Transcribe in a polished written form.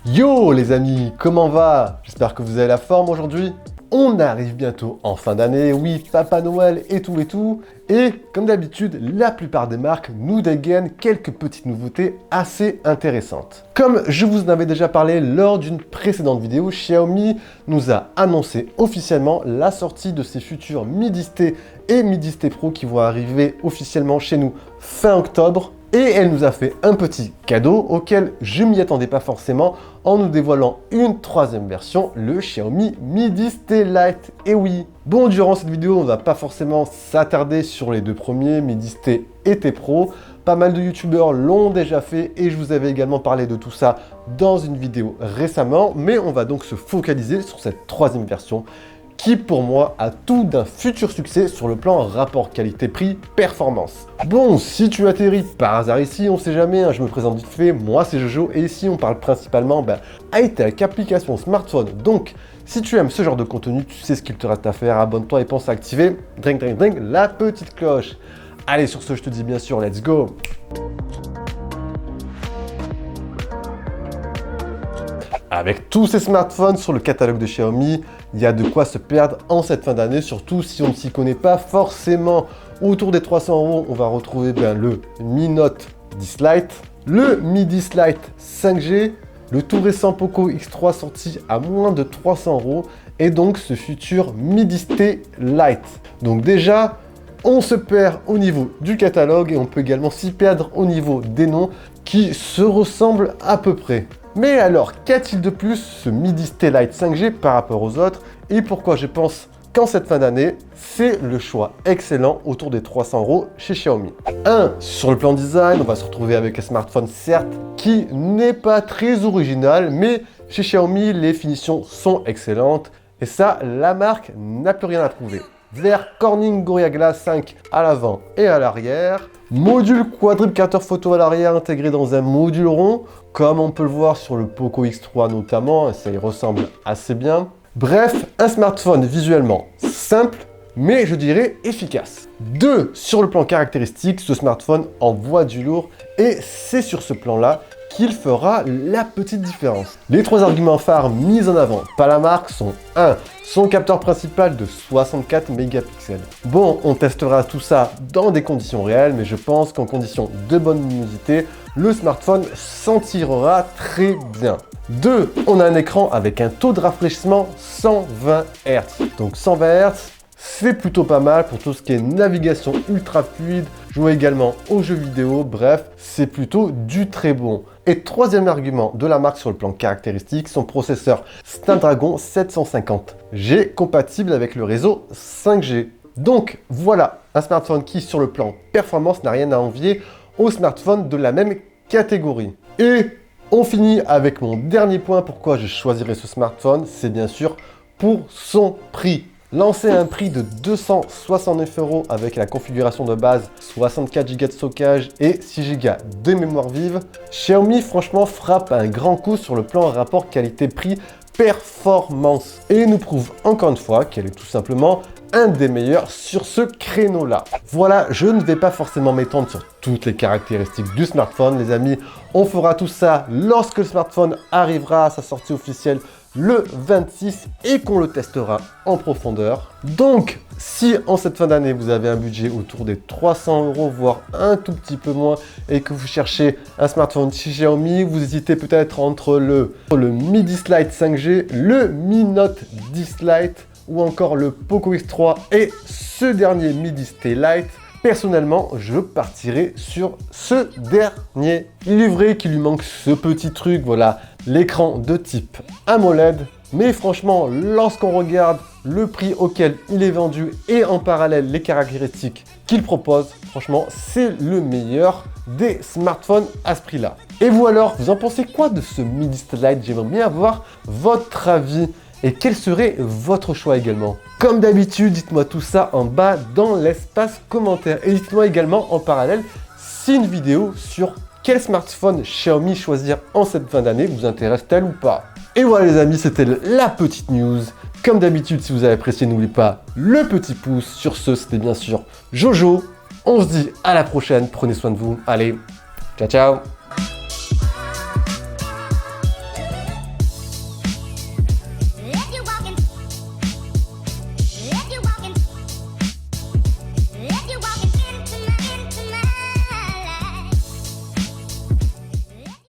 Yo les amis, comment va? J'espère que vous avez la forme aujourd'hui. On arrive bientôt en fin d'année, oui, Papa Noël et tout. Et comme d'habitude, la plupart des marques nous dégainent quelques petites nouveautés assez intéressantes. Comme je vous en avais déjà parlé lors d'une précédente vidéo, Xiaomi nous a annoncé officiellement la sortie de ses futurs Mi 10T et Mi 10T Pro qui vont arriver officiellement chez nous fin octobre. Et elle nous a fait un petit cadeau auquel je m'y attendais pas forcément en nous dévoilant une troisième version, le Xiaomi Mi 10T Lite. Et oui, bon, durant cette vidéo, on va pas forcément s'attarder sur les deux premiers, Mi 10T et T Pro. Pas mal de youtubeurs l'ont déjà fait et je vous avais également parlé de tout ça dans une vidéo récemment. Mais on va donc se focaliser sur cette troisième version qui pour moi a tout d'un futur succès sur le plan rapport qualité-prix-performance. Bon, si tu atterris par hasard ici, on sait jamais, hein, je me présente vite fait, moi c'est Jojo et ici on parle principalement high-tech, application smartphone. Donc si tu aimes ce genre de contenu, tu sais ce qu'il te reste à faire, abonne-toi et pense à activer la petite cloche. Allez, sur ce je te dis bien sûr, let's go! Avec tous ces smartphones sur le catalogue de Xiaomi, il y a de quoi se perdre en cette fin d'année, surtout si on ne s'y connaît pas forcément. Autour des 300 €, on va retrouver le Mi Note 10 Lite, le Mi 10 Lite 5G, le tout récent Poco X3 sorti à moins de 300 € et donc ce futur Mi 10T Lite. Donc déjà, on se perd au niveau du catalogue et on peut également s'y perdre au niveau des noms qui se ressemblent à peu près. Mais alors, qu'a-t-il de plus ce Mi 10T Lite 5G par rapport aux autres? Et pourquoi je pense qu'en cette fin d'année, c'est le choix excellent autour des 300 € chez Xiaomi. Sur le plan design, on va se retrouver avec un smartphone certes qui n'est pas très original, mais chez Xiaomi, les finitions sont excellentes. Et ça, la marque n'a plus rien à prouver. Vert Corning Gorilla Glass 5 à l'avant et à l'arrière. Module quadruple capteur photo à l'arrière intégré dans un module rond, comme on peut le voir sur le Poco X3 notamment, ça y ressemble assez bien. Bref, un smartphone visuellement simple, mais je dirais efficace. Sur le plan caractéristique, ce smartphone envoie du lourd et c'est sur ce plan-là qu'il fera la petite différence. Les trois arguments phares mis en avant par la marque sont son capteur principal de 64 mégapixels. Bon, on testera tout ça dans des conditions réelles, mais je pense qu'en conditions de bonne luminosité, le smartphone s'en tirera très bien. On a un écran avec un taux de rafraîchissement 120 Hz. Donc 120 Hz, c'est plutôt pas mal pour tout ce qui est navigation ultra fluide, jouer également aux jeux vidéo, bref, c'est plutôt du très bon. Et troisième argument de la marque sur le plan caractéristique, son processeur Snapdragon 750G compatible avec le réseau 5G. Donc voilà, un smartphone qui sur le plan performance n'a rien à envier aux smartphones de la même catégorie. Et on finit avec mon dernier point, pourquoi je choisirais ce smartphone, c'est bien sûr pour son prix. Lancé à un prix de 269 € avec la configuration de base 64 Go de stockage et 6 Go de mémoire vive, Xiaomi franchement frappe un grand coup sur le plan rapport qualité-prix performance et nous prouve encore une fois qu'elle est tout simplement un des meilleurs sur ce créneau-là. Voilà, je ne vais pas forcément m'étendre sur toutes les caractéristiques du smartphone, les amis. On fera tout ça lorsque le smartphone arrivera à sa sortie officielle le 26 et qu'on le testera en profondeur. Donc, si en cette fin d'année, vous avez un budget autour des 300 €, voire un tout petit peu moins, et que vous cherchez un smartphone chez Xiaomi, vous hésitez peut-être entre le Mi 10 Lite 5G, le Mi Note 10 Lite, ou encore le Poco X3 et ce dernier Mi 10T Lite. Personnellement, je partirai sur ce dernier. Il est vrai qu'il lui manque ce petit truc, voilà, l'écran de type AMOLED. Mais franchement, lorsqu'on regarde le prix auquel il est vendu et en parallèle les caractéristiques qu'il propose, franchement, c'est le meilleur des smartphones à ce prix-là. Et vous alors, vous en pensez quoi de ce Mi 10 Lite? J'aimerais bien avoir votre avis. Et quel serait votre choix également? Comme d'habitude, dites-moi tout ça en bas dans l'espace commentaire. Et dites-moi également en parallèle si une vidéo sur quel smartphone Xiaomi choisir en cette fin d'année vous intéresse-t-elle ou pas. Et voilà les amis, c'était la petite news. Comme d'habitude, si vous avez apprécié, n'oubliez pas le petit pouce. Sur ce, c'était bien sûr Jojo. On se dit à la prochaine, prenez soin de vous. Allez, ciao ciao.